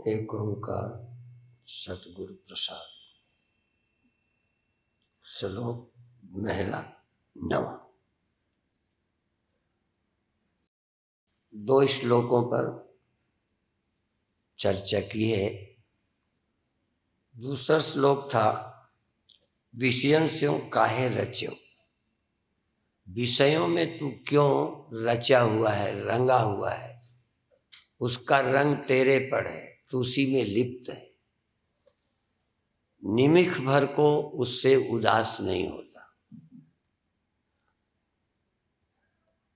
एक ओंकार सतगुरु प्रसाद। श्लोक महला नवा। 2 श्लोकों पर चर्चा की है। दूसरा श्लोक था विषयों से काहे रच्यो, विषयों में तू क्यों रचा हुआ है, रंगा हुआ है। उसका रंग तेरे पर है, तू उसी में लिप्त है। निमिष भर को उससे उदास नहीं होता।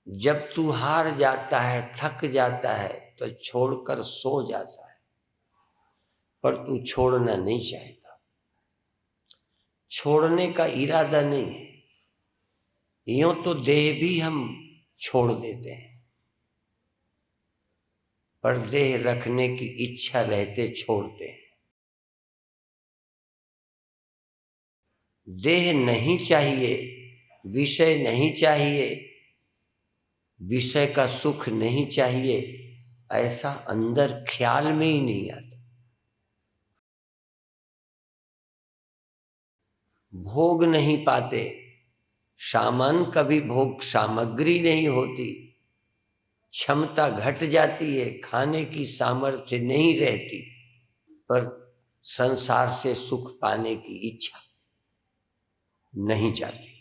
जब तू हार जाता है, थक जाता है तो छोड़कर सो जाता है, पर तू छोड़ना नहीं चाहता। छोड़ने का इरादा नहीं है। यूं तो देह भी हम छोड़ देते हैं, पर देह रखने की इच्छा रहते छोड़ते हैं। देह नहीं चाहिए, विषय नहीं चाहिए, विषय का सुख नहीं चाहिए, ऐसा अंदर ख्याल में ही नहीं आता। भोग नहीं पाते, सामान कभी भोग सामग्री नहीं होती, क्षमता घट जाती है, खाने की सामर्थ्य नहीं रहती, पर संसार से सुख पाने की इच्छा नहीं जाती।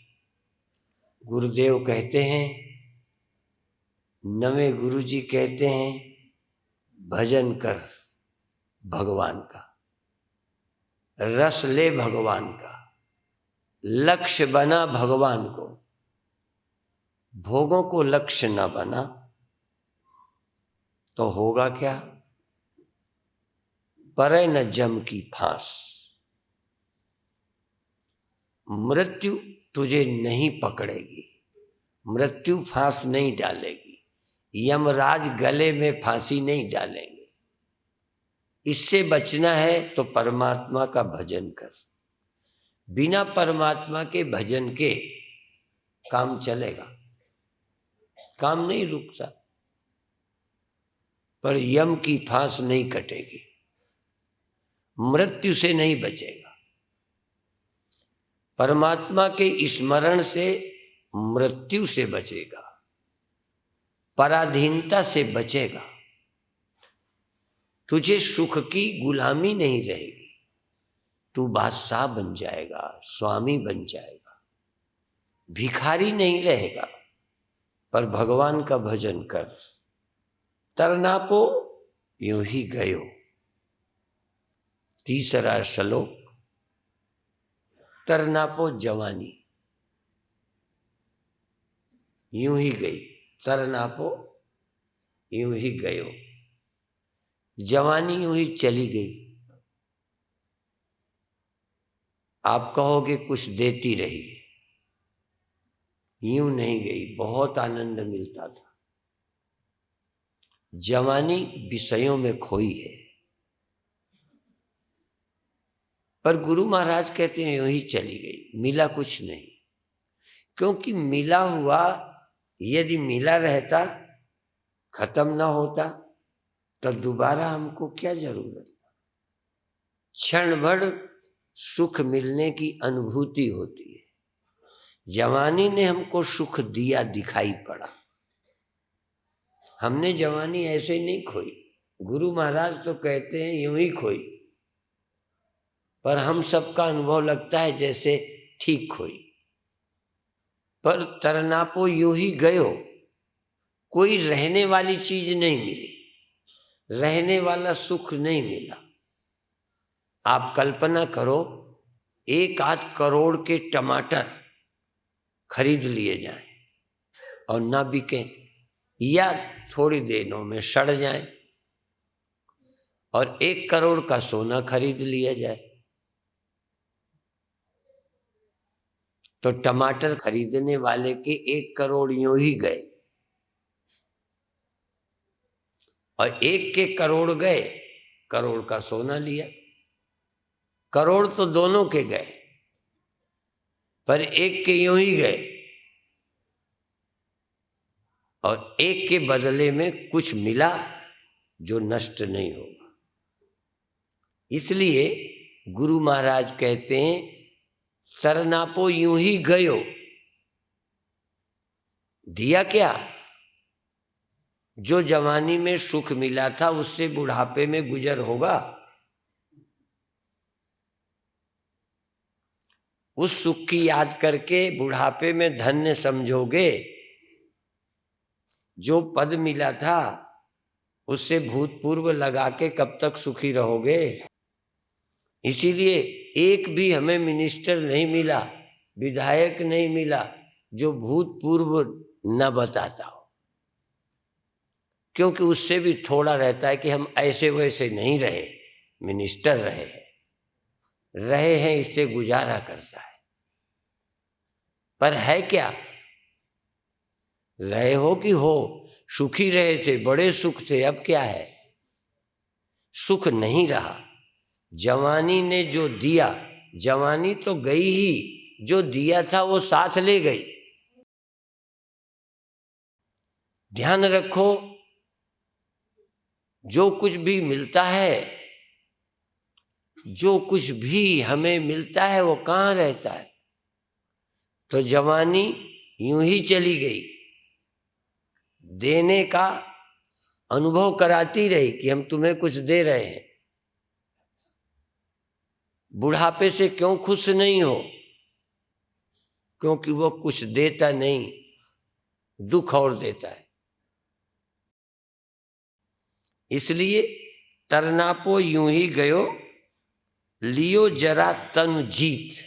गुरुदेव कहते हैं, नवे गुरुजी कहते हैं, भजन कर भगवान का, रस ले भगवान का, लक्ष्य बना भगवान को। भोगों को लक्ष्य न बना तो होगा क्या? परे न जम की फांस। मृत्यु तुझे नहीं पकड़ेगी, मृत्यु फांस नहीं डालेगी, यमराज गले में फांसी नहीं डालेंगे। इससे बचना है तो परमात्मा का भजन कर। बिना परमात्मा के भजन के काम चलेगा, काम नहीं रुकता, पर यम की फांस नहीं कटेगी, मृत्यु से नहीं बचेगा। परमात्मा के स्मरण से मृत्यु से बचेगा, पराधीनता से बचेगा। तुझे सुख की गुलामी नहीं रहेगी, तू बादशाह बन जाएगा, स्वामी बन जाएगा, भिखारी नहीं रहेगा। पर भगवान का भजन कर। तरना को यूं ही गयो। तीसरा श्लोक, तरनापो जवानी यूं ही गई, तरनापो यूं ही गयो, जवानी यूं ही चली गई। आप कहोगे कुछ देती रही, यूं नहीं गई, बहुत आनंद मिलता था। जवानी विषयों में खोई है, पर गुरु महाराज कहते हैं यूं ही चली गई, मिला कुछ नहीं। क्योंकि मिला हुआ यदि मिला रहता, खत्म ना होता, तो दोबारा हमको क्या जरूरत। क्षण भर सुख मिलने की अनुभूति होती है। जवानी ने हमको सुख दिया, दिखाई पड़ा। हमने जवानी ऐसे नहीं खोई। गुरु महाराज तो कहते हैं यूं ही खोई, पर हम सबका अनुभव लगता है जैसे ठीक खोई। पर तरनापो यूं ही गयो, कोई रहने वाली चीज नहीं मिली, रहने वाला सुख नहीं मिला। आप कल्पना करो, 1-8 करोड़ के टमाटर खरीद लिए जाएं और ना बिके, या थोड़ी दिनों में सड़ जाएं, और 1 करोड़ का सोना खरीद लिया जाए, तो टमाटर खरीदने वाले के 1 करोड़ यूं ही गए, और 1 के करोड़ गए, करोड़ का सोना लिया। करोड़ तो दोनों के गए, पर 1 के यूं ही गए, और 1 के बदले में कुछ मिला जो नष्ट नहीं होगा। इसलिए गुरु महाराज कहते हैं तरनापो यूं ही गयो। दिया क्या? जो जवानी में सुख मिला था उससे बुढ़ापे में गुजर होगा। उस सुख की याद करके बुढ़ापे में धन्य समझोगे। जो पद मिला था उससे भूतपूर्व लगा के कब तक सुखी रहोगे? इसीलिए एक भी हमें मिनिस्टर नहीं मिला, विधायक नहीं मिला जो भूतपूर्व न बताता हो, क्योंकि उससे भी थोड़ा रहता है कि हम ऐसे वैसे नहीं रहे, मिनिस्टर रहे हैं, इससे गुजारा करता है। पर है क्या? रहे हो कि हो, सुखी रहे थे, बड़े सुख थे, अब क्या है? सुख नहीं रहा। जवानी ने जो दिया, जवानी तो गई ही, जो दिया था वो साथ ले गई। ध्यान रखो, जो कुछ भी मिलता है, जो कुछ भी हमें मिलता है वो कहाँ रहता है? तो जवानी यूं ही चली गई, देने का अनुभव कराती रही कि हम तुम्हें कुछ दे रहे हैं। बुढ़ापे से क्यों खुश नहीं हो? क्योंकि वो कुछ देता नहीं, दुख और देता है। इसलिए तरनापो यूं ही गयो, लियो जरा तन जीत।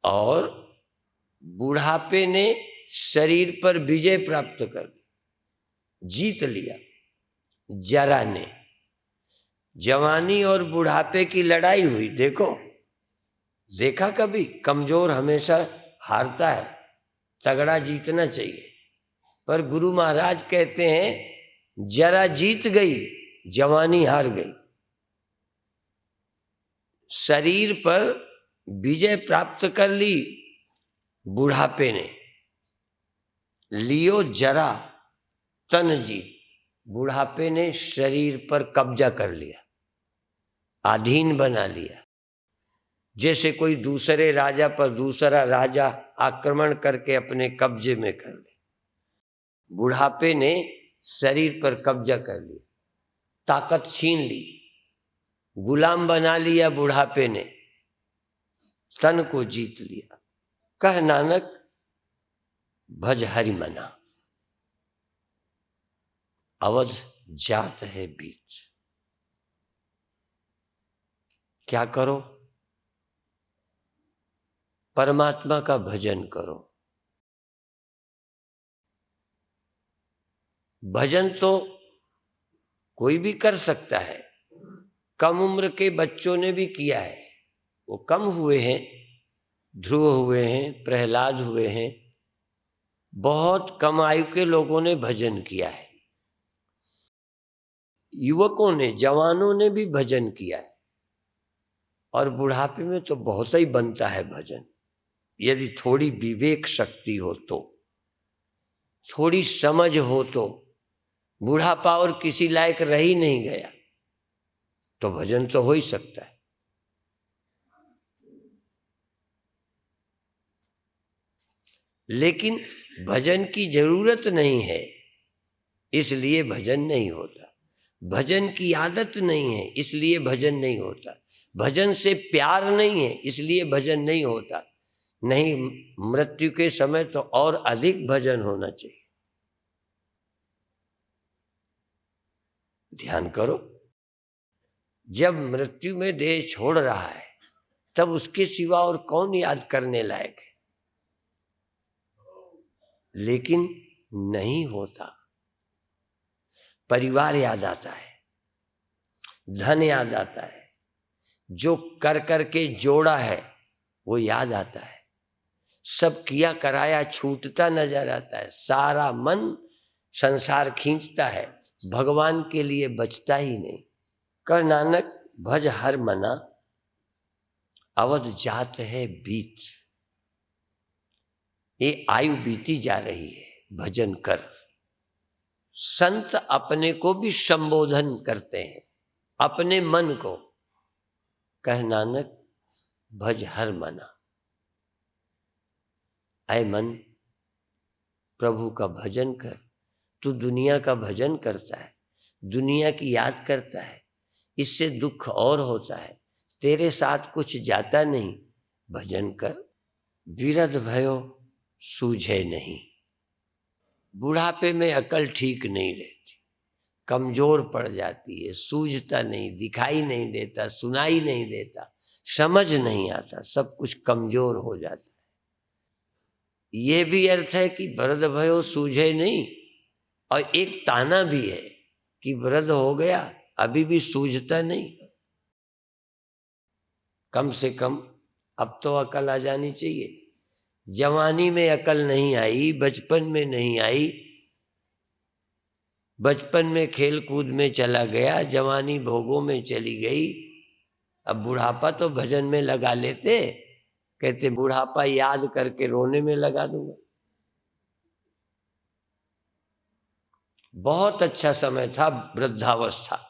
और बुढ़ापे ने शरीर पर विजय प्राप्त कर ली, जीत लिया। जरा ने, जवानी और बुढ़ापे की लड़ाई हुई। देखा कभी? कमजोर हमेशा हारता है, तगड़ा जीतना चाहिए। पर गुरु महाराज कहते हैं जरा जीत गई, जवानी हार गई। शरीर पर विजय प्राप्त कर ली बुढ़ापे ने, लियो जरा तन जीत। बुढ़ापे ने शरीर पर कब्जा कर लिया, अधीन बना लिया। जैसे कोई दूसरे राजा पर दूसरा राजा आक्रमण करके अपने कब्जे में कर ले, बुढ़ापे ने शरीर पर कब्जा कर लिया, ताकत छीन ली, गुलाम बना लिया बुढ़ापे ने, तन को जीत लिया। कह नानक भज हरि मना, अवध जात है बीच। क्या करो? परमात्मा का भजन करो। भजन तो कोई भी कर सकता है, कम उम्र के बच्चों ने भी किया है। वो कम हुए हैं, ध्रुव हुए हैं, प्रहलाद हुए हैं, बहुत कम आयु के लोगों ने भजन किया है। युवकों ने, जवानों ने भी भजन किया है। और बुढ़ापे में तो बहुत ही बनता है भजन, यदि थोड़ी विवेक शक्ति हो तो, थोड़ी समझ हो तो। बुढ़ापा और किसी लायक रह ही नहीं गया तो भजन तो हो ही सकता है। लेकिन भजन की जरूरत नहीं है, इसलिए भजन नहीं होता। भजन की आदत नहीं है, इसलिए भजन नहीं होता। भजन से प्यार नहीं है, इसलिए भजन नहीं होता। नहीं, मृत्यु के समय तो और अधिक भजन होना चाहिए। ध्यान करो, जब मृत्यु में देह छोड़ रहा है तब उसके सिवा और कौन याद करने लायक है? लेकिन नहीं होता। परिवार याद आता है, धन याद आता है, जो कर करके जोड़ा है वो याद आता है, सब किया कराया छूटता नजर आता है, सारा मन संसार खींचता है, भगवान के लिए बचता ही नहीं। कर नानक भज हर मना, अवध जात है बीत। ये आयु बीती जा रही है, भजन कर। संत अपने को भी संबोधन करते हैं, अपने मन को। कह नानक भज हर मना, ऐ मन प्रभु का भजन कर। तू दुनिया का भजन करता है, दुनिया की याद करता है, इससे दुख और होता है, तेरे साथ कुछ जाता नहीं, भजन कर। विरध भयो सूझे नहीं, बुढ़ापे में अकल ठीक नहीं रहती, कमजोर पड़ जाती है, सूझता नहीं, दिखाई नहीं देता, सुनाई नहीं देता, समझ नहीं आता, सब कुछ कमजोर हो जाता है। ये भी अर्थ है कि वृद्ध भयो सूझे नहीं, और एक ताना भी है कि वृद्ध हो गया अभी भी सूझता नहीं। कम से कम अब तो अकल आ जानी चाहिए। जवानी में अकल नहीं आई, बचपन में नहीं आई, बचपन में खेल कूद में चला गया, जवानी भोगों में चली गई, अब बुढ़ापा तो भजन में लगा लेते। कहते बुढ़ापा याद करके रोने में लगा दूंगा। बहुत अच्छा समय था वृद्धावस्था।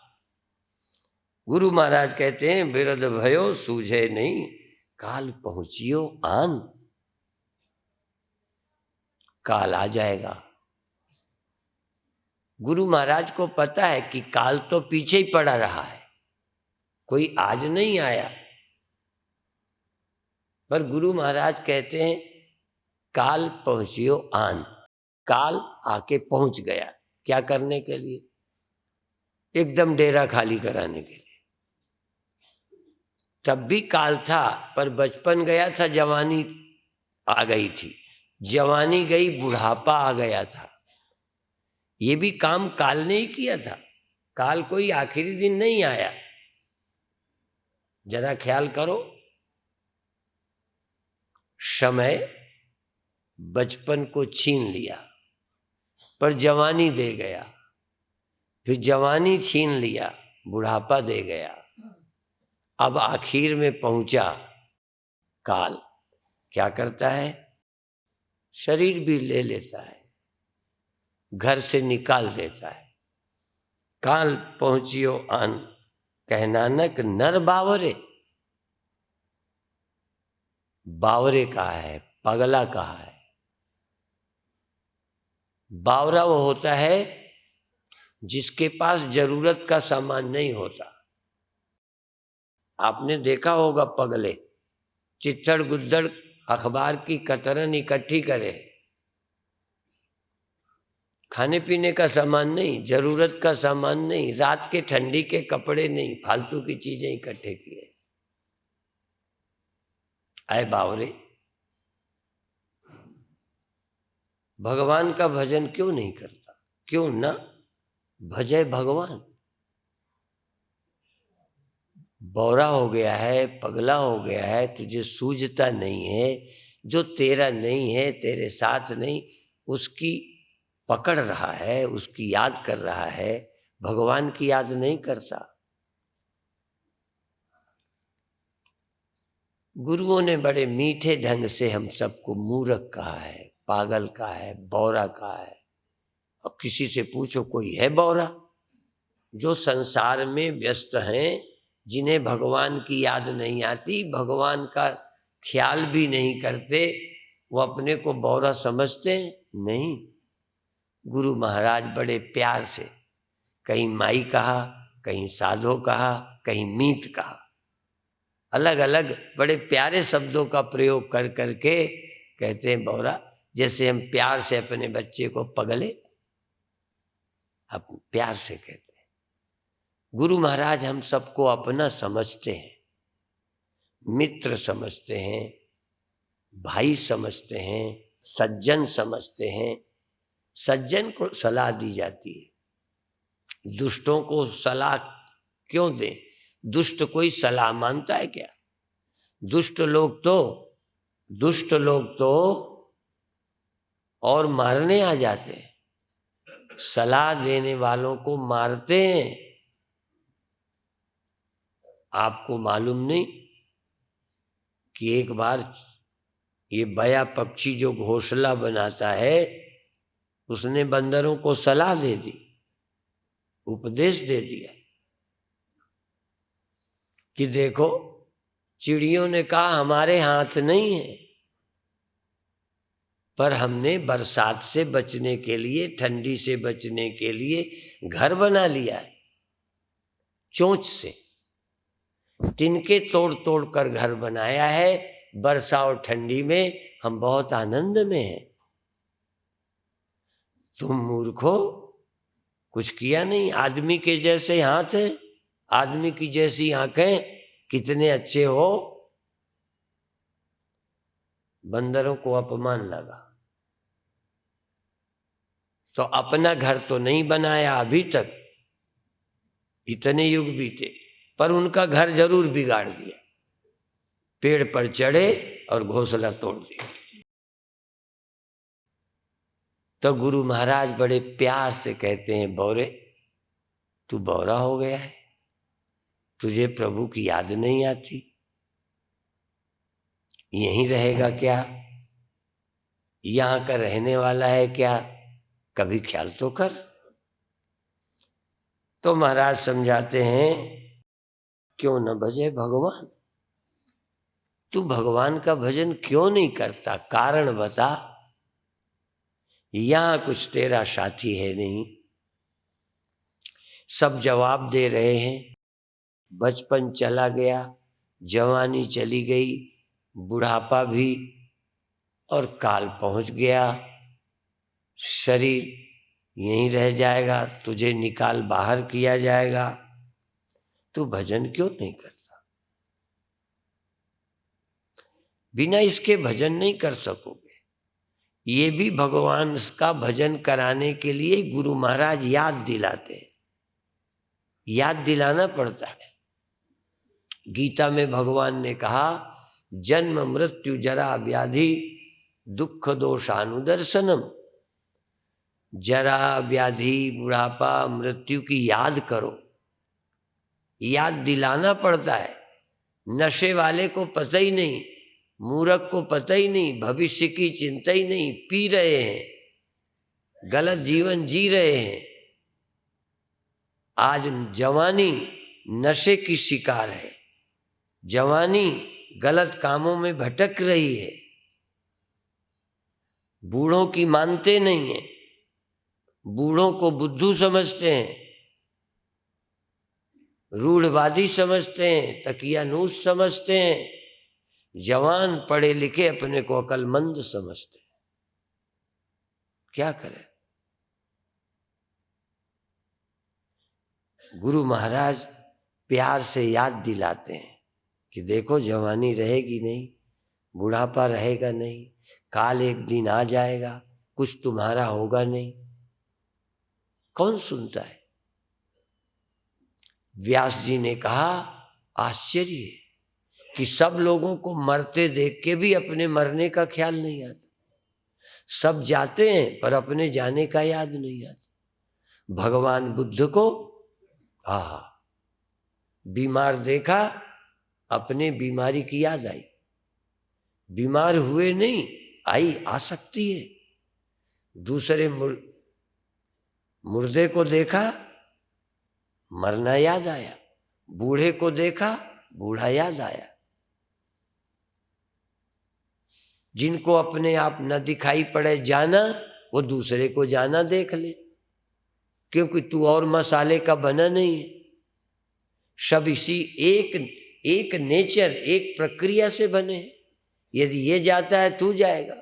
गुरु महाराज कहते हैं विरध भयो सूझे नहीं, काल पहुंचियो आन। काल आ जाएगा। गुरु महाराज को पता है कि काल तो पीछे ही पड़ा रहा है, कोई आज नहीं आया, पर गुरु महाराज कहते हैं काल पहुंचियो आन। काल आके पहुंच गया। क्या करने के लिए? एकदम डेरा खाली कराने के लिए। तब भी काल था, पर बचपन गया था, जवानी आ गई थी, जवानी गई, बुढ़ापा आ गया था। ये भी काम काल ने ही किया था। काल कोई आखिरी दिन नहीं आया। जरा ख्याल करो, समय बचपन को छीन लिया, पर जवानी दे गया, फिर जवानी छीन लिया, बुढ़ापा दे गया, अब आखिर में पहुंचा काल। क्या करता है? शरीर भी ले लेता है, घर से निकाल देता है। काल पहुंचियो आन, कह नानक नर बावरे। बावरे कहा है, पगला कहा है। बावरा वो होता है जिसके पास जरूरत का सामान नहीं होता। आपने देखा होगा पगले चित्तड़ गुद्दड़ अखबार की कतरन इकट्ठी करे, खाने पीने का सामान नहीं, जरूरत का सामान नहीं, रात के ठंडी के कपड़े नहीं, फालतू की चीजें इकट्ठे किए। आए बावरे, भगवान का भजन क्यों नहीं करता? क्यों ना भजे भगवान? बौरा हो गया है, पगला हो गया है, तुझे सूझता नहीं है, जो तेरा नहीं है, तेरे साथ नहीं, उसकी पकड़ रहा है, उसकी याद कर रहा है, भगवान की याद नहीं करता। गुरुओं ने बड़े मीठे ढंग से हम सबको मूर्ख कहा है, पागल कहा है, बौरा कहा है। और किसी से पूछो कोई है बौरा? जो संसार में व्यस्त हैं, जिन्हें भगवान की याद नहीं आती, भगवान का ख्याल भी नहीं करते, वो अपने को बौरा समझते हैं? नहीं। गुरु महाराज बड़े प्यार से, कहीं माई कहा, कहीं साधो कहा, कहीं मीत कहा, अलग अलग बड़े प्यारे शब्दों का प्रयोग कर करके कहते हैं बौरा। जैसे हम प्यार से अपने बच्चे को पगले, अब प्यार से कहते हैं। गुरु महाराज हम सबको अपना समझते हैं, मित्र समझते हैं, भाई समझते हैं, सज्जन समझते हैं। सज्जन को सलाह दी जाती है, दुष्टों को सलाह क्यों दें? दुष्ट कोई सलाह मानता है क्या? दुष्ट लोग तो और मारने आ जाते हैं, सलाह देने वालों को मारते हैं। आपको मालूम नहीं कि एक बार ये बया पक्षी जो घोंसला बनाता है, उसने बंदरों को सलाह दे दी, उपदेश दे दिया कि देखो, चिड़ियों ने कहा हमारे हाथ नहीं है, पर हमने बरसात से बचने के लिए, ठंडी से बचने के लिए घर बना लिया है। चोंच से तिनके तोड़ तोड़ कर घर बनाया है। वर्षा और ठंडी में हम बहुत आनंद में हैं। तुम मूर्खो, कुछ किया नहीं। आदमी के जैसे हाथ हैं, आदमी की जैसी आंखें, कितने अच्छे हो। बंदरों को अपमान लगा। तो अपना घर तो नहीं बनाया अभी तक, इतने युग बीते, पर उनका घर जरूर बिगाड़ दिया। पेड़ पर चढ़े और घोंसला तोड़ दिया। तो गुरु महाराज बड़े प्यार से कहते हैं, बौरे तू बौरा हो गया है, तुझे प्रभु की याद नहीं आती? यहीं रहेगा क्या? यहाँ का रहने वाला है क्या? कभी ख्याल तो कर। तो महाराज समझाते हैं, क्यों न भजे भगवान? तू भगवान का भजन क्यों नहीं करता? कारण बता। यहां कुछ तेरा साथी है नहीं। सब जवाब दे रहे हैं। बचपन चला गया, जवानी चली गई, बुढ़ापा भी, और काल पहुंच गया। शरीर यहीं रह जाएगा, तुझे निकाल बाहर किया जाएगा। तू भजन क्यों नहीं करता? बिना इसके भजन नहीं कर सकोगे। ये भी भगवान का भजन कराने के लिए गुरु महाराज याद दिलाते हैं। याद दिलाना पड़ता है। गीता में भगवान ने कहा, जन्म मृत्यु जरा व्याधि दुख दोषानुदर्शनम। जरा व्याधि बुढ़ापा मृत्यु की याद करो, याद दिलाना पड़ता है। नशे वाले को पता ही नहीं, मूर्ख को पता ही नहीं, भविष्य की चिंता ही नहीं, पी रहे हैं, गलत जीवन जी रहे हैं। आज जवानी नशे की शिकार है, जवानी गलत कामों में भटक रही है, बूढ़ों की मानते नहीं है, बूढ़ों को बुद्धू समझते हैं, रूढ़वादी समझते हैं, तकियानूस समझते हैं। जवान पढ़े लिखे अपने को अक्लमंद समझते हैं। क्या करें? गुरु महाराज प्यार से याद दिलाते हैं कि देखो, जवानी रहेगी नहीं, बुढ़ापा रहेगा नहीं, काल एक दिन आ जाएगा, कुछ तुम्हारा होगा नहीं। कौन सुनता है? व्यास जी ने कहा, आश्चर्य है कि सब लोगों को मरते देख के भी अपने मरने का ख्याल नहीं आता। सब जाते हैं पर अपने जाने का याद नहीं आता। भगवान बुद्ध को बीमार देखा, अपने बीमारी की याद आई। बीमार हुए नहीं, आई आ सकती है। दूसरे मुर्दे को देखा, मरना याद आया। बूढ़े को देखा, बूढ़ा याद आया। जिनको अपने आप न दिखाई पड़े जाना, वो दूसरे को जाना देख ले, क्योंकि तू और मसाले का बना नहीं है। सब इसी एक नेचर, एक प्रक्रिया से बने हैं। यदि ये जाता है तू जाएगा,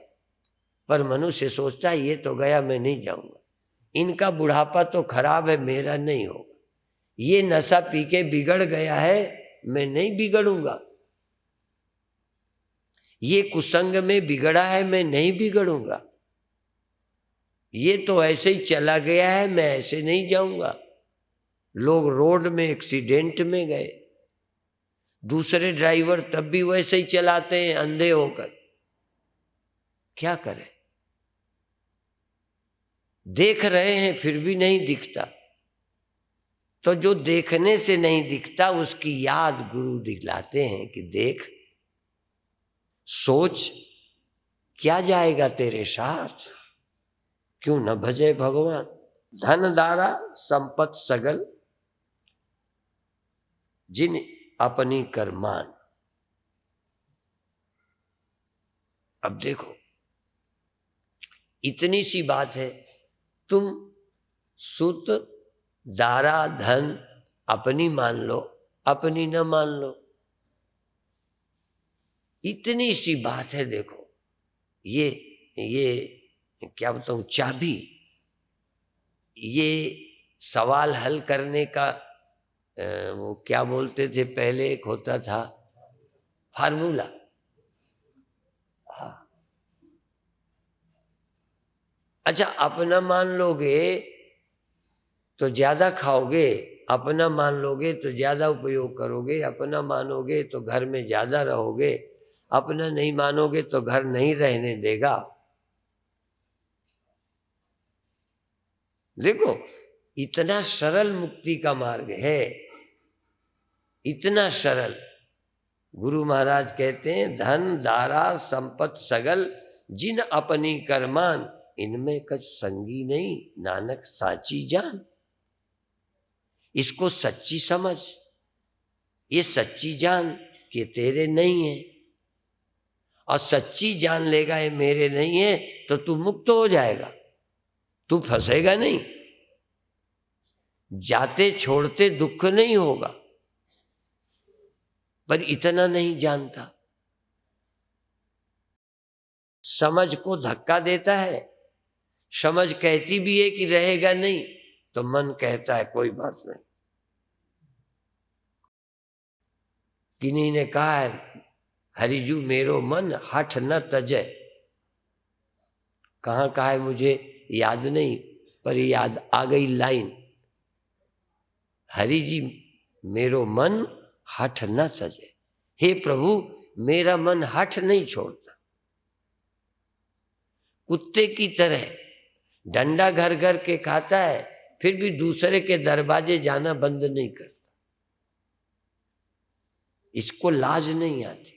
पर मनुष्य सोचता है ये तो गया, मैं नहीं जाऊंगा। इनका बुढ़ापा तो खराब है, मेरा नहीं होगा। ये नशा पी के बिगड़ गया है, मैं नहीं बिगड़ूंगा। ये कुसंग में बिगड़ा है, मैं नहीं बिगड़ूंगा। ये तो ऐसे ही चला गया है, मैं ऐसे नहीं जाऊंगा। लोग रोड में एक्सीडेंट में गए, दूसरे ड्राइवर तब भी वैसे ही चलाते हैं अंधे होकर। क्या करें? देख रहे हैं फिर भी नहीं दिखता। तो जो देखने से नहीं दिखता उसकी याद गुरु दिलाते हैं कि देख, सोच क्या जाएगा तेरे साथ। क्यों न भजे भगवान। धन दारा संपत सगल जिन अपनी करमान। अब देखो इतनी सी बात है, तुम सुत दारा धन अपनी मान लो, अपनी न मान लो, इतनी सी बात है। देखो ये क्या बताऊं, चाबी, ये सवाल हल करने का वो क्या बोलते थे पहले, एक होता था फार्मूला। हाँ, अच्छा अपना मान लोगे तो ज्यादा खाओगे, अपना मान लोगे तो ज्यादा उपयोग करोगे, अपना मानोगे तो घर में ज्यादा रहोगे, अपना नहीं मानोगे तो घर नहीं रहने देगा। देखो इतना सरल मुक्ति का मार्ग है, इतना सरल। गुरु महाराज कहते हैं धन दारा संपत सगल जिन अपनी करमान, इनमें कछ संगी नहीं नानक साची जान। इसको सच्ची समझ, ये सच्ची जान कि तेरे नहीं है, और सच्ची जान लेगा ये मेरे नहीं है तो तू मुक्त हो जाएगा, तू फंसेगा नहीं, जाते छोड़ते दुख नहीं होगा। पर इतना नहीं जानता, समझ को धक्का देता है। समझ कहती भी है कि रहेगा नहीं, तो मन कहता है कोई बात नहीं। किन्हीं ने कहा है हरिजू मेरो मन हठ न तजय। कहाँ कहा है मुझे याद नहीं, पर याद आ गई लाइन, हरि जी मेरो मन हठ न तजय। हे प्रभु मेरा मन हठ नहीं छोड़ता, कुत्ते की तरह डंडा घर घर के खाता है, फिर भी दूसरे के दरवाजे जाना बंद नहीं करता। इसको लाज नहीं आती,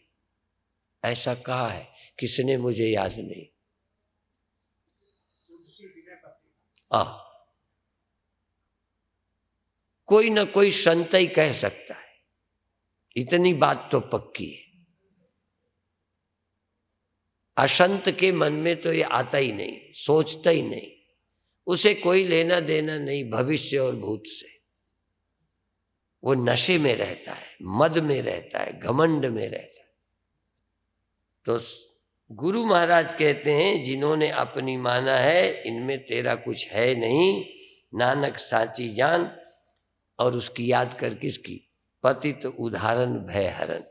ऐसा कहा है किसने मुझे याद नहीं। कोई ना कोई संत ही कह सकता है, इतनी बात तो पक्की है। असंत के मन में तो ये आता ही नहीं, सोचता ही नहीं, उसे कोई लेना देना नहीं भविष्य और भूत से। वो नशे में रहता है, मद में रहता है, घमंड में रहता है। तो गुरु महाराज कहते हैं जिन्होंने अपनी माना है इनमें तेरा कुछ है नहीं, नानक साची जान। और उसकी याद कर किसकी, पतित उदाहरण भय हरण।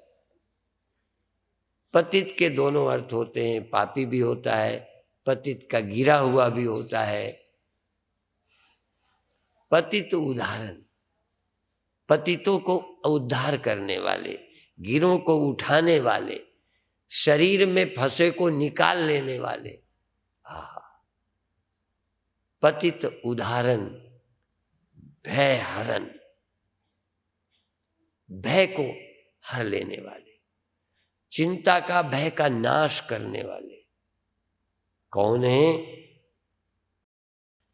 पतित के दोनों अर्थ होते हैं, पापी भी होता है, पतित का गिरा हुआ भी होता है। पतित उदाहरण, पतितों को उद्धार करने वाले, गिरों को उठाने वाले, शरीर में फंसे को निकाल लेने वाले। पतित उदाहरण भय हरण, भय को हर लेने वाले, चिंता का भय का नाश करने वाले कौन है?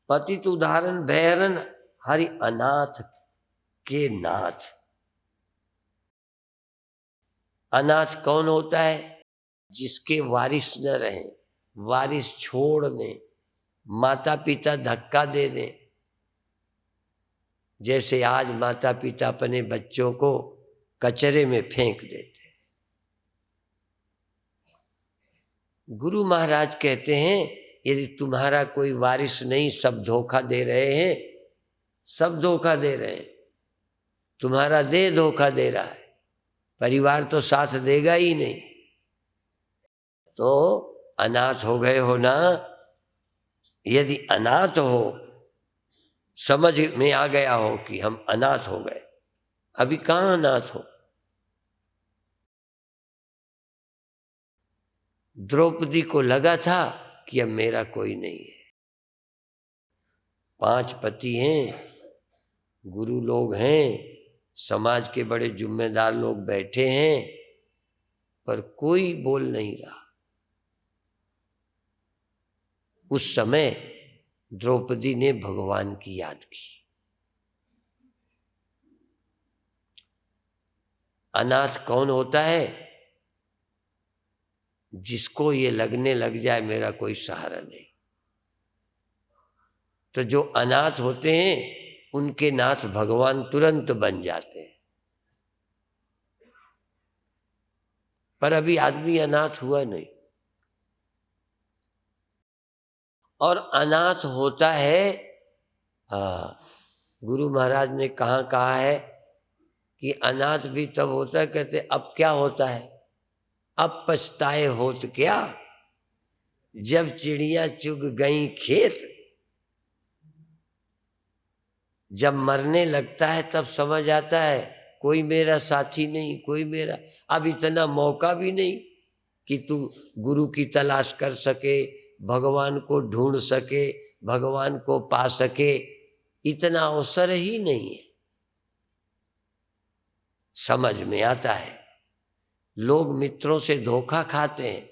पतित उदाहरण भय हरण हरि अनाथ के नाथ। अनाथ कौन होता है? जिसके वारिस न रहे, वारिस छोड़ दें, माता पिता धक्का दे दें। जैसे आज माता पिता अपने बच्चों को कचरे में फेंक देते। गुरु महाराज कहते हैं यदि तुम्हारा कोई वारिस नहीं, सब धोखा दे रहे हैं, सब धोखा दे रहे हैं, तुम्हारा देह धोखा दे रहा है, परिवार तो साथ देगा ही नहीं, तो अनाथ हो गए हो ना। यदि अनाथ हो, समझ में आ गया हो कि हम अनाथ हो गए, अभी कहाँ अनाथ हो। द्रौपदी को लगा था कि अब मेरा कोई नहीं है, 5 पति हैं, गुरु लोग हैं, समाज के बड़े जिम्मेदार लोग बैठे हैं, पर कोई बोल नहीं रहा। उस समय द्रौपदी ने भगवान की याद की। अनाथ कौन होता है? जिसको ये लगने लग जाए मेरा कोई सहारा नहीं। तो जो अनाथ होते हैं उनके नाथ भगवान तुरंत बन जाते हैं। पर अभी आदमी अनाथ हुआ नहीं। और अनाथ होता है, गुरु महाराज ने कहाँ कहा है कि अनाथ भी तब होता है, कहते अब क्या होता है, अब पछताए होत क्या, जब चिड़िया चुग गई खेत। जब मरने लगता है तब समझ आता है कोई मेरा साथी नहीं, कोई मेरा, अब इतना मौका भी नहीं कि तू गुरु की तलाश कर सके, भगवान को ढूंढ सके, भगवान को पा सके, इतना अवसर ही नहीं है। समझ में आता है लोग मित्रों से धोखा खाते हैं।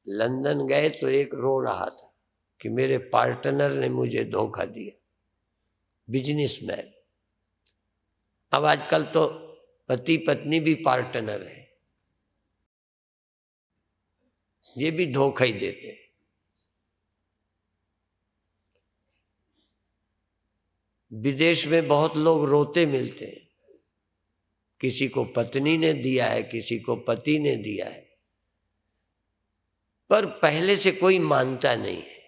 लंदन गए तो एक रो रहा था कि मेरे पार्टनर ने मुझे धोखा दिया, बिजनेसमैन। अब आजकल तो पति पत्नी भी पार्टनर है, ये भी धोखा ही देते हैं। विदेश में बहुत लोग रोते मिलते हैं, किसी को पत्नी ने दिया है, किसी को पति ने दिया है, पर पहले से कोई मानता नहीं है।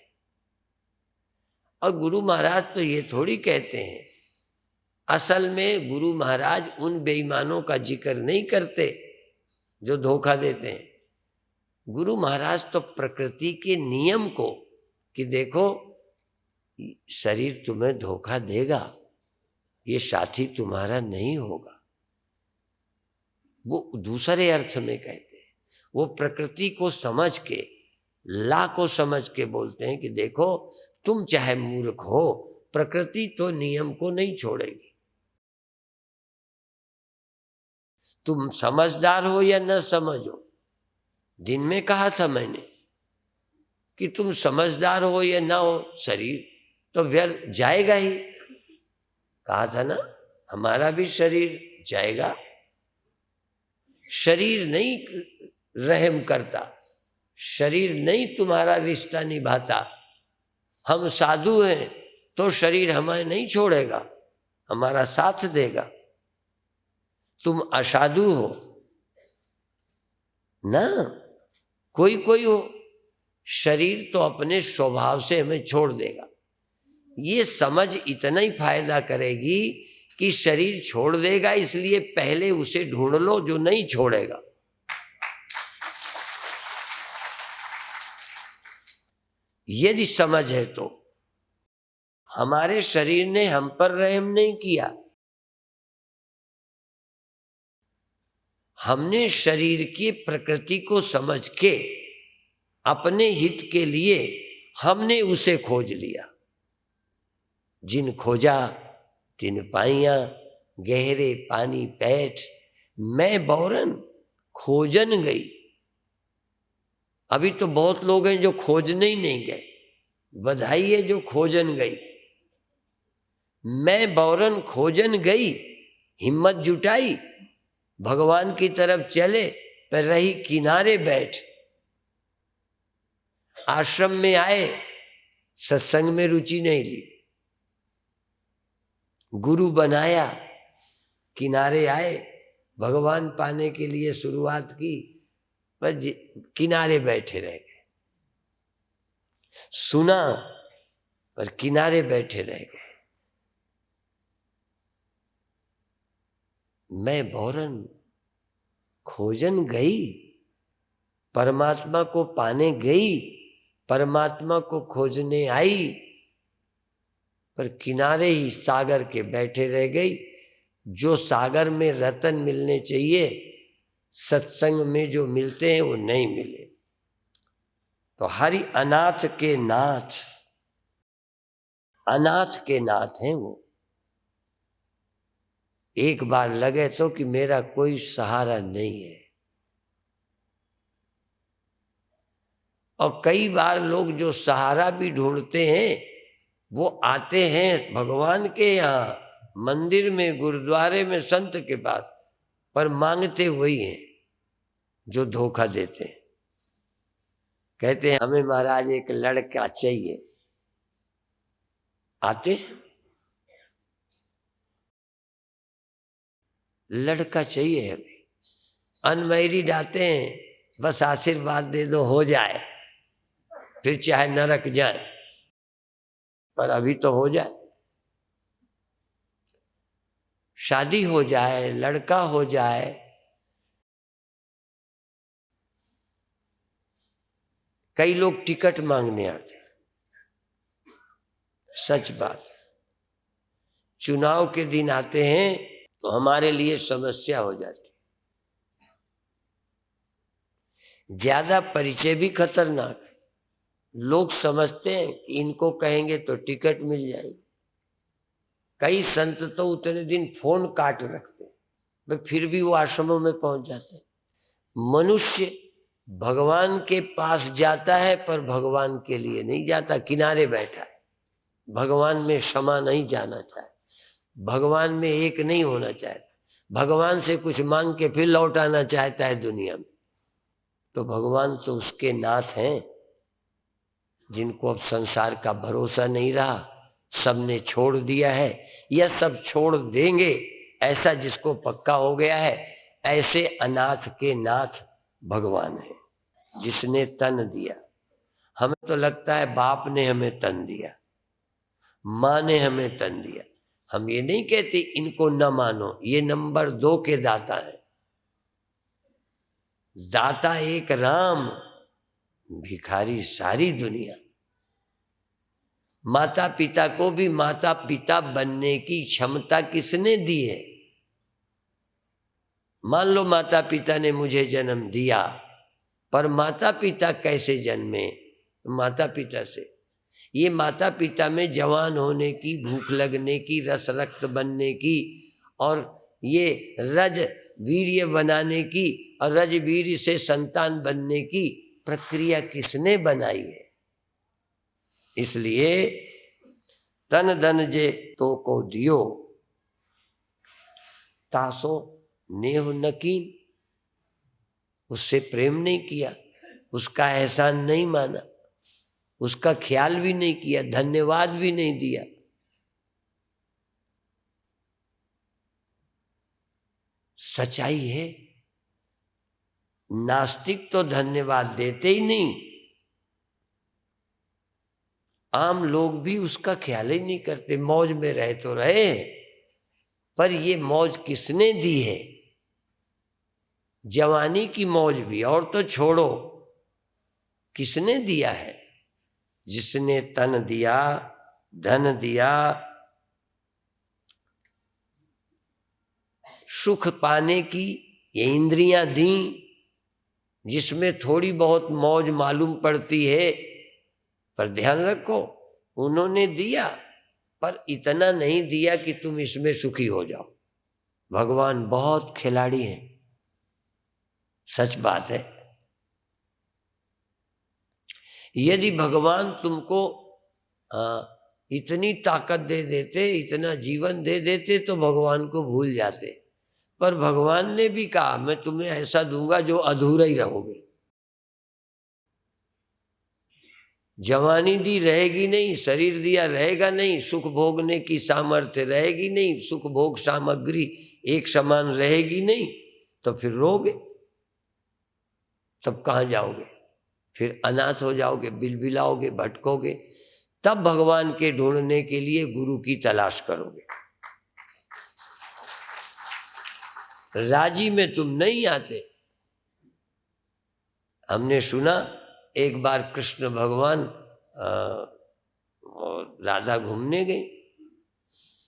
और गुरु महाराज तो ये थोड़ी कहते हैं, असल में गुरु महाराज उन बेईमानों का जिक्र नहीं करते जो धोखा देते हैं। गुरु महाराज तो प्रकृति के नियम को, कि देखो शरीर तुम्हें धोखा देगा, ये साथी तुम्हारा नहीं होगा, वो दूसरे अर्थ में कहते हैं। वो प्रकृति को समझ के, ला को समझ के बोलते हैं कि देखो तुम चाहे मूर्ख हो, प्रकृति तो नियम को नहीं छोड़ेगी। तुम समझदार हो या न समझो, दिन में कहा था मैंने कि तुम समझदार हो या ना हो, शरीर तो व्यर्थ जाएगा ही। कहा था ना, हमारा भी शरीर जाएगा। शरीर नहीं रहम करता, शरीर नहीं तुम्हारा रिश्ता निभाता। हम साधु हैं तो शरीर हमें नहीं छोड़ेगा, हमारा साथ देगा। तुम असाधु हो ना, कोई कोई हो, शरीर तो अपने स्वभाव से हमें छोड़ देगा। ये समझ इतना ही फायदा करेगी कि शरीर छोड़ देगा, इसलिए पहले उसे ढूंढ लो जो नहीं छोड़ेगा। यदि समझ है तो हमारे शरीर ने हम पर रहम नहीं किया, हमने शरीर की प्रकृति को समझ के अपने हित के लिए हमने उसे खोज लिया। जिन खोजा तिन पाइया, गहरे पानी पैठ, मैं बौरन खोजन गई। अभी तो बहुत लोग हैं जो खोजने ही नहीं गए, बधाई है जो खोजन गई। मैं बौरन खोजन गई, हिम्मत जुटाई, भगवान की तरफ चले, पर रही किनारे बैठ। आश्रम में आए, सत्संग में रुचि नहीं ली, गुरु बनाया, किनारे आए, भगवान पाने के लिए शुरुआत की, पर किनारे बैठे रह गए। सुना पर किनारे बैठे रह गए। मैं बौरन खोजन गई, परमात्मा को पाने गई, परमात्मा को खोजने आई, पर किनारे ही सागर के बैठे रह गई। जो सागर में रतन मिलने चाहिए, सत्संग में जो मिलते हैं वो नहीं मिले। तो हरि अनाथ के नाथ, अनाथ के नाथ हैं वो। एक बार लगे तो कि मेरा कोई सहारा नहीं है, और कई बार लोग जो सहारा भी ढूंढते हैं वो आते हैं भगवान के यहाँ, मंदिर में, गुरुद्वारे में, संत के पास, पर मांगते वही हैं जो धोखा देते हैं। कहते हैं हमें महाराज एक लड़का चाहिए, आते लड़का चाहिए, अभी अनमैरिड आते हैं, बस आशीर्वाद दे दो हो जाए, फिर चाहे नरक जाए, पर अभी तो हो जाए, शादी हो जाए, लड़का हो जाए। कई लोग टिकट मांगने आते हैं, सच बात। चुनाव के दिन आते हैं तो हमारे लिए समस्या हो जाती। ज्यादा परिचय भी खतरनाक। लोग समझते हैं कि इनको कहेंगे तो टिकट मिल जाएगी। कई संत तो उतने दिन फोन काट रखते हैं, फिर भी वो आश्रमों में पहुंच जाते हैं। मनुष्य भगवान के पास जाता है पर भगवान के लिए नहीं जाता, किनारे बैठा है। भगवान में क्षमा नहीं जाना चाहता, भगवान में एक नहीं होना चाहता, भगवान से कुछ मांग के फिर लौट आना चाहता है दुनिया में। तो भगवान तो उसके नाथ हैं जिनको अब संसार का भरोसा नहीं रहा, सबने छोड़ दिया है या सब छोड़ देंगे, ऐसा जिसको पक्का हो गया है। ऐसे अनाथ के नाथ भगवान है, जिसने तन दिया। हमें तो लगता है बाप ने हमें तन दिया, माँ ने हमें तन दिया। हम ये नहीं कहते इनको न मानो, ये नंबर 2 के दाता है। दाता एक राम, भिखारी सारी दुनिया। माता पिता को भी माता पिता बनने की क्षमता किसने दी है? मान लो माता पिता ने मुझे जन्म दिया, पर माता पिता कैसे जन्मे? माता पिता से। ये माता पिता में जवान होने की, भूख लगने की, रस रक्त बनने की, और ये रज वीर्य बनाने की, और रज वीर्य से संतान बनने की प्रक्रिया किसने बनाई है? इसलिए तन धन जे तो को दियो, तासो नेह नकीन। उससे प्रेम नहीं किया, उसका एहसान नहीं माना, उसका ख्याल भी नहीं किया, धन्यवाद भी नहीं दिया। सच्चाई है। नास्तिक तो धन्यवाद देते ही नहीं, आम लोग भी उसका ख्याल ही नहीं करते। मौज में रहे तो रहे, पर ये मौज किसने दी है? जवानी की मौज भी और तो छोड़ो, किसने दिया है? जिसने तन दिया, धन दिया, सुख पाने की ये इंद्रियां दी, जिसमें थोड़ी बहुत मौज मालूम पड़ती है। पर ध्यान रखो, उन्होंने दिया, पर इतना नहीं दिया कि तुम इसमें सुखी हो जाओ। भगवान बहुत खिलाड़ी हैं, सच बात है। यदि भगवान तुमको इतनी ताकत दे देते, इतना जीवन दे देते, तो भगवान को भूल जाते। पर भगवान ने भी कहा मैं तुम्हें ऐसा दूंगा जो अधूरा ही रहोगे। जवानी दी रहेगी नहीं, शरीर दिया रहेगा नहीं, सुख भोगने की सामर्थ्य रहेगी नहीं, सुख भोग सामग्री एक समान रहेगी नहीं, तो फिर रोगे, तब कहाँ जाओगे? फिर अनाथ हो जाओगे, बिलबिलाओगे, भटकोगे। तब भगवान के ढूंढने के लिए गुरु की तलाश करोगे। राजी में तुम नहीं आते। हमने सुना एक बार कृष्ण भगवान राधा घूमने गई।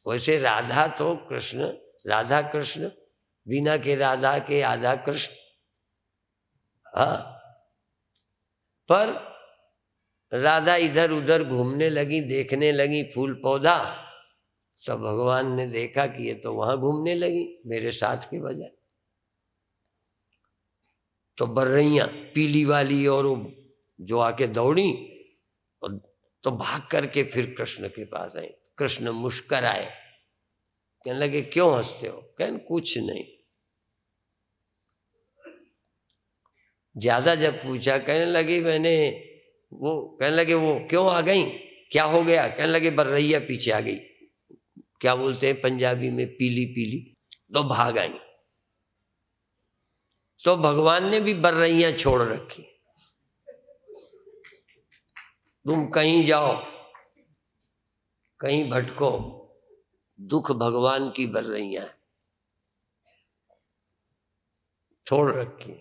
वैसे राधा तो कृष्ण, राधा कृष्ण, बिना के राधा के आधा कृष्ण। हाँ, पर राधा इधर उधर घूमने लगी, देखने लगी फूल पौधा। तो भगवान ने देखा कि ये तो वहां घूमने लगी मेरे साथ के बजाय। तो बर्रैया पीली वाली और जो आके दौड़ी और तो भाग करके फिर कृष्ण के पास आई। कृष्ण मुस्कुराए, कहने लगे क्यों हंसते हो? कहने कुछ नहीं। ज्यादा जब पूछा, कहने लगे कहने लगे वो क्यों आ गई, क्या हो गया? कहने लगे बर्रैया पीछे आ गई। क्या बोलते हैं पंजाबी में? पीली पीली। तो भाग आई। तो भगवान ने भी बर्रैया छोड़ रखी। तुम कहीं जाओ, कहीं भटको, दुख भगवान की बर्रैया है, छोड़ रखी,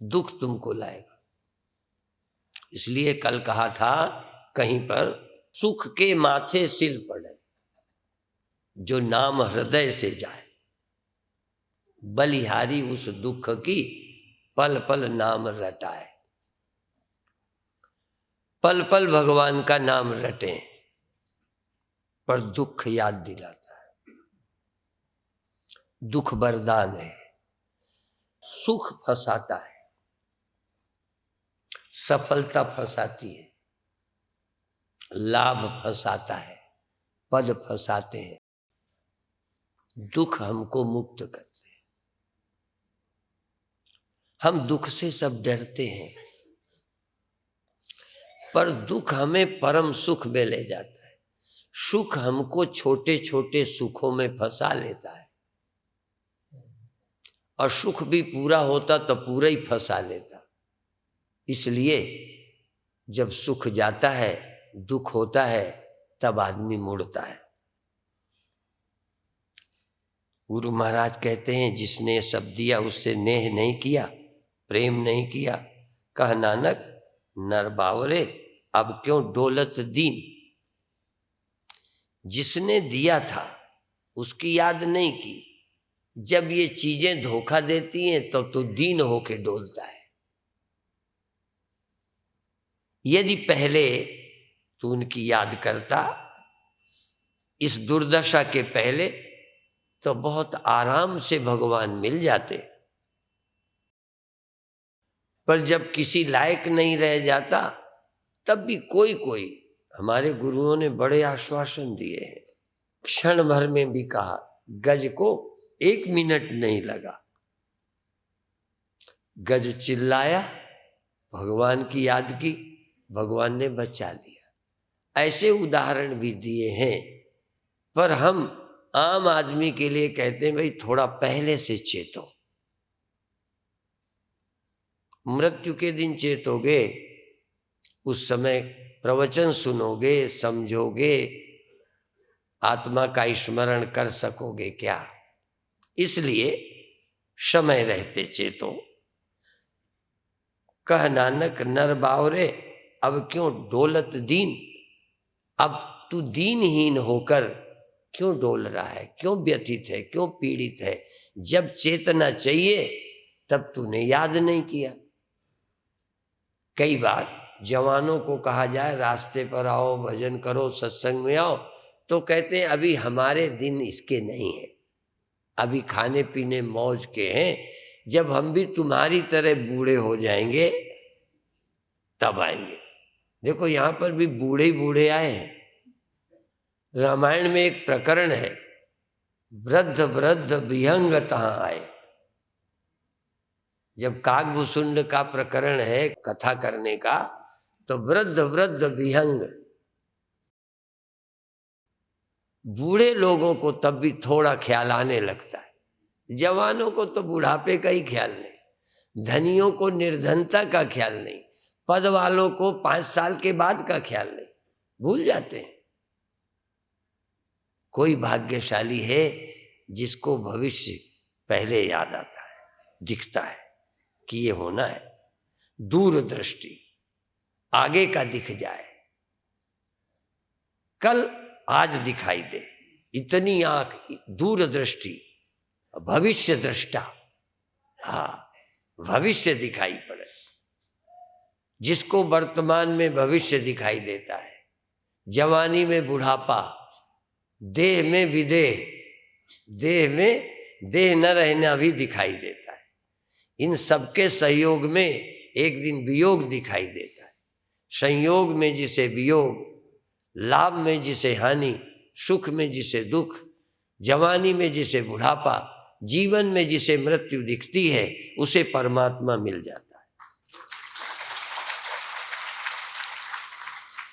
दुख तुमको लाएगा। इसलिए कल कहा था कहीं पर, सुख के माथे सिल पड़े जो नाम हृदय से जाए, बलिहारी उस दुख की पल पल नाम रटाए। पल पल भगवान का नाम रटे, पर दुख याद दिलाता है। दुख वरदान है, सुख फंसाता है, सफलता फंसाती है, लाभ फंसाता है, पद फंसाते हैं, दुख हमको मुक्त करते हैं। हम दुख से सब डरते हैं, पर दुख हमें परम सुख में ले जाता है। सुख हमको छोटे छोटे सुखों में फंसा लेता है, और सुख भी पूरा होता तो पूरा ही फंसा लेता। इसलिए जब सुख जाता है, दुख होता है, तब आदमी मुड़ता है। गुरु महाराज कहते हैं, जिसने सब दिया उससे नेह नहीं किया, प्रेम नहीं किया, कह नानक नर बावरे अब क्यों डोलत दीन। जिसने दिया था उसकी याद नहीं की, जब ये चीजें धोखा देती हैं तो दीन होके डोलता है। यदि पहले तू उनकी याद करता, इस दुर्दशा के पहले, तो बहुत आराम से भगवान मिल जाते। पर जब किसी लायक नहीं रह जाता, तब भी कोई कोई, हमारे गुरुओं ने बड़े आश्वासन दिए हैं, क्षण भर में भी कहा, गज को 1 मिनट नहीं लगा, गज चिल्लाया, भगवान की याद की, भगवान ने बचा लिया। ऐसे उदाहरण भी दिए हैं। पर हम आम आदमी के लिए कहते हैं, भाई थोड़ा पहले से चेतो, मृत्यु के दिन चेतोगे, उस समय प्रवचन सुनोगे, समझोगे, आत्मा का स्मरण कर सकोगे क्या? इसलिए समय रहते चेतो। कह नानक नर बावरे अब क्यों डोलत दीन। अब तू दीनहीन होकर क्यों डोल रहा है, क्यों व्यथित है, क्यों पीड़ित है? जब चेतना चाहिए तब तूने याद नहीं किया। कई बार जवानों को कहा जाए रास्ते पर आओ, भजन करो, सत्संग में आओ, तो कहते हैं अभी हमारे दिन इसके नहीं है, अभी खाने पीने मौज के हैं, जब हम भी तुम्हारी तरह बूढ़े हो जाएंगे तब आएंगे। देखो यहाँ पर भी बूढ़े ही बूढ़े आए हैं। रामायण में एक प्रकरण है, वृद्ध वृद्ध विहंग तहां आए। जब काकभूषुंड का प्रकरण है कथा करने का, तो वृद्ध वृद्ध विहंग, बूढ़े लोगों को तब भी थोड़ा ख्याल आने लगता है, जवानों को तो बुढ़ापे का ही ख्याल नहीं, धनियों को निर्धनता का ख्याल नहीं, पद वालों को 5 साल के बाद का ख्याल नहीं, भूल जाते हैं। कोई भाग्यशाली है जिसको भविष्य पहले याद आता है, दिखता है कि ये होना है, दूरदृष्टि आगे का दिख जाए, कल आज दिखाई दे, इतनी आंख, दूरदृष्टि, भविष्य दृष्टा। हाँ, भविष्य दिखाई पड़े। जिसको वर्तमान में भविष्य दिखाई देता है, जवानी में बुढ़ापा, देह में विदेह, देह में देह न रहना भी दिखाई देता है। इन सबके सहयोग में एक दिन वियोग दिखाई देता है। संयोग में जिसे वियोग, लाभ में जिसे हानि, सुख में जिसे दुख, जवानी में जिसे बुढ़ापा, जीवन में जिसे मृत्यु दिखती है, उसे परमात्मा मिल जाता है।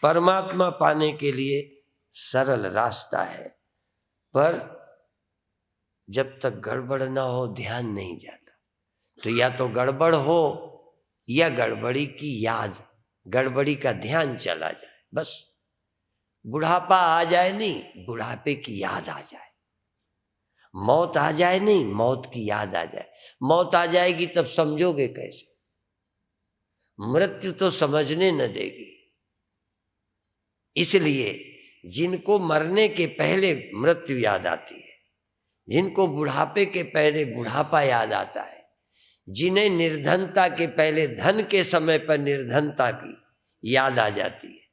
परमात्मा पाने के लिए सरल रास्ता है, पर जब तक गड़बड़ ना हो ध्यान नहीं जाता। तो या तो गड़बड़ हो या गड़बड़ी की याद, गड़बड़ी का ध्यान चला जाए, बस। बुढ़ापा आ जाए नहीं, बुढ़ापे की याद आ जाए। मौत आ जाए नहीं, मौत की याद आ जाए। मौत आ जाएगी तब समझोगे कैसे? मृत्यु तो समझने न देगी। इसलिए जिनको मरने के पहले मृत्यु याद आती है, जिनको बुढ़ापे के पहले बुढ़ापा याद आता है, जिन्हें निर्धनता के पहले धन के समय पर निर्धनता की याद आ जाती है,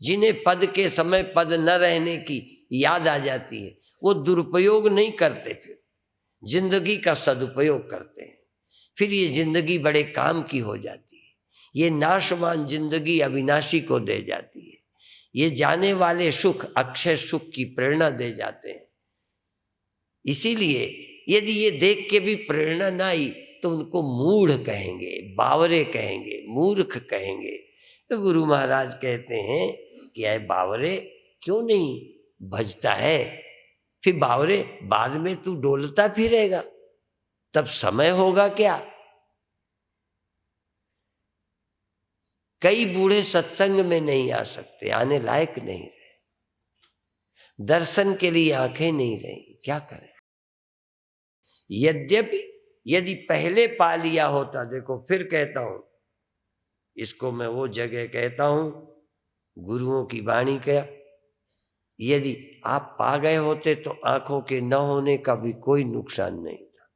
जिन्हें पद के समय पद न रहने की याद आ जाती है, वो दुरुपयोग नहीं करते, फिर जिंदगी का सदुपयोग करते हैं। फिर ये जिंदगी बड़े काम की हो जाती है। ये नाशवान जिंदगी अविनाशी को दे जाती है। ये जाने वाले सुख अक्षय सुख की प्रेरणा दे जाते हैं। इसीलिए यदि ये देख के भी प्रेरणा ना आई तो उनको मूढ़ कहेंगे, बावरे कहेंगे, मूर्ख कहेंगे। तो गुरु महाराज कहते हैं कि अरे बावरे क्यों नहीं भजता है? फिर बावरे बाद में तू डोलता फिरेगा, तब समय होगा क्या? कई बूढ़े सत्संग में नहीं आ सकते, आने लायक नहीं रहे, दर्शन के लिए आंखें नहीं रही, क्या करें? यद्यपि यदि पहले पा लिया होता, देखो फिर कहता हूं, इसको मैं वो जगह कहता हूं गुरुओं की वाणी का, यदि आप पा गए होते तो आंखों के न होने का भी कोई नुकसान नहीं था।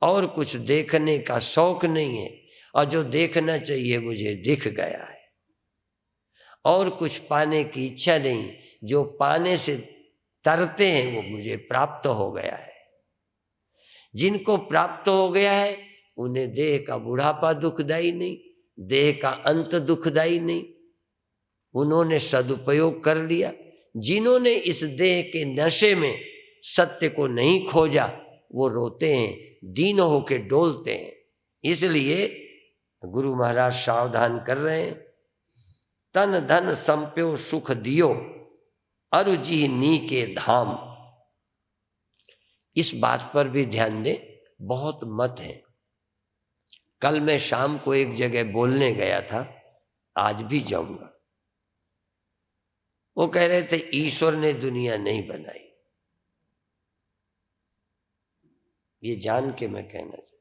और कुछ देखने का शौक नहीं है, और जो देखना चाहिए मुझे दिख गया है। और कुछ पाने की इच्छा नहीं, जो पाने से तरते हैं वो मुझे प्राप्त हो गया है। जिनको प्राप्त हो गया है उन्हें देह का बुढ़ापा दुखदाई नहीं, देह का अंत दुखदाई नहीं। उन्होंने सदुपयोग कर लिया। जिन्होंने इस देह के नशे में सत्य को नहीं खोजा वो रोते हैं, दीन होके डोलते हैं। इसलिए गुरु महाराज सावधान कर रहे हैं, तन धन संप्यो सुख दियो अरु जी नी के धाम। इस बात पर भी ध्यान दें, बहुत मत है। कल मैं शाम को एक जगह बोलने गया था, आज भी जाऊंगा। वो कह रहे थे ईश्वर ने दुनिया नहीं बनाई। ये जान के मैं कहना चाहता,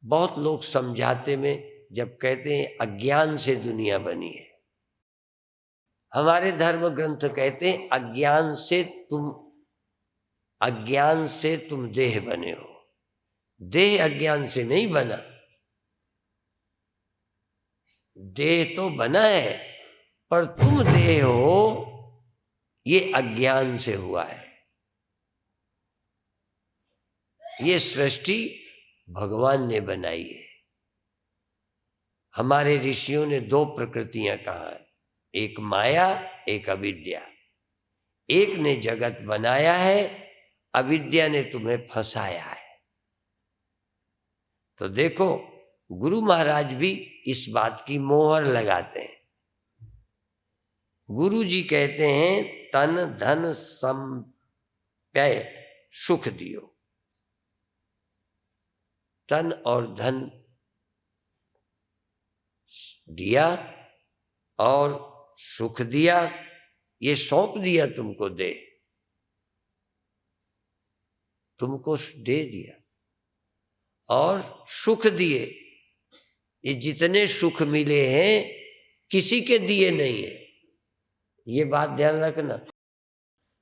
बहुत लोग समझाते में जब कहते हैं अज्ञान से दुनिया बनी है, हमारे धर्म ग्रंथ कहते हैं अज्ञान से तुम देह बने हो। देह अज्ञान से नहीं बना, देह तो बना है, पर तुम देह हो ये अज्ञान से हुआ है। ये सृष्टि भगवान ने बनाई है। हमारे ऋषियों ने दो प्रकृतियां कहा है, एक माया एक अविद्या। एक ने जगत बनाया है, अविद्या ने तुम्हें फंसाया है। तो देखो गुरु महाराज भी इस बात की मोहर लगाते हैं। गुरु जी कहते हैं तन धन संप्य सुख दियो। तन और धन दिया और सुख दिया, ये सौंप दिया तुमको, तुमको दे दिया और सुख दिए। ये जितने सुख मिले हैं किसी के दिए नहीं है, ये बात ध्यान रखना।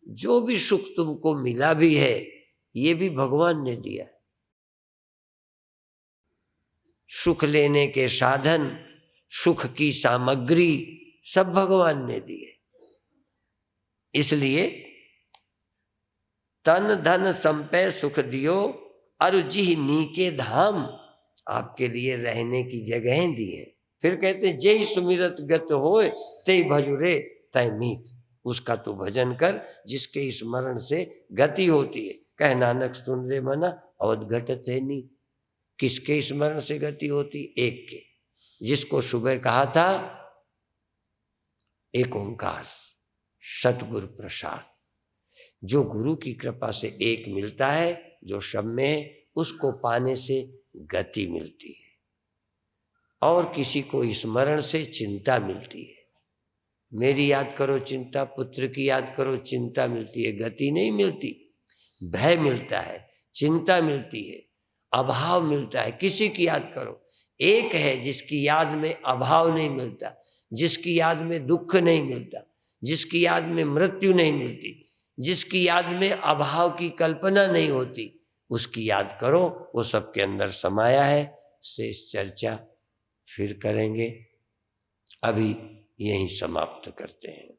जो भी सुख तुमको मिला भी है ये भी भगवान ने दिया है। सुख लेने के साधन, सुख की सामग्री सब भगवान ने दी है। इसलिए तन धन संपय सुख दियो अरु जी नीके धाम। आपके लिए रहने की जगहें दी हैं। फिर कहते हैं जय सुमिरत गत होए ते भजुरे तय मीत, उसका तो भजन कर जिसके स्मरण से गति होती है। कह नानक सुन रे मना अवध घटत है नी। किसके स्मरण से गति होती? एक के, जिसको सुबह कहा था एक ओंकार सतगुरु प्रसाद। जो गुरु की कृपा से एक मिलता है, जो सब में है, उसको पाने से गति मिलती है। और किसी को स्मरण से चिंता मिलती है। मेरी याद करो चिंता, पुत्र की याद करो चिंता मिलती है, गति नहीं मिलती। भय मिलता है, चिंता मिलती है, अभाव मिलता है। किसी की याद करो, एक है जिसकी याद में अभाव नहीं मिलता, जिसकी याद में दुख नहीं मिलता, जिसकी याद में मृत्यु नहीं मिलती, जिसकी याद में अभाव की कल्पना नहीं होती, उसकी याद करो। वो सबके अंदर समाया है। शेष चर्चा फिर करेंगे, अभी यहीं समाप्त करते हैं।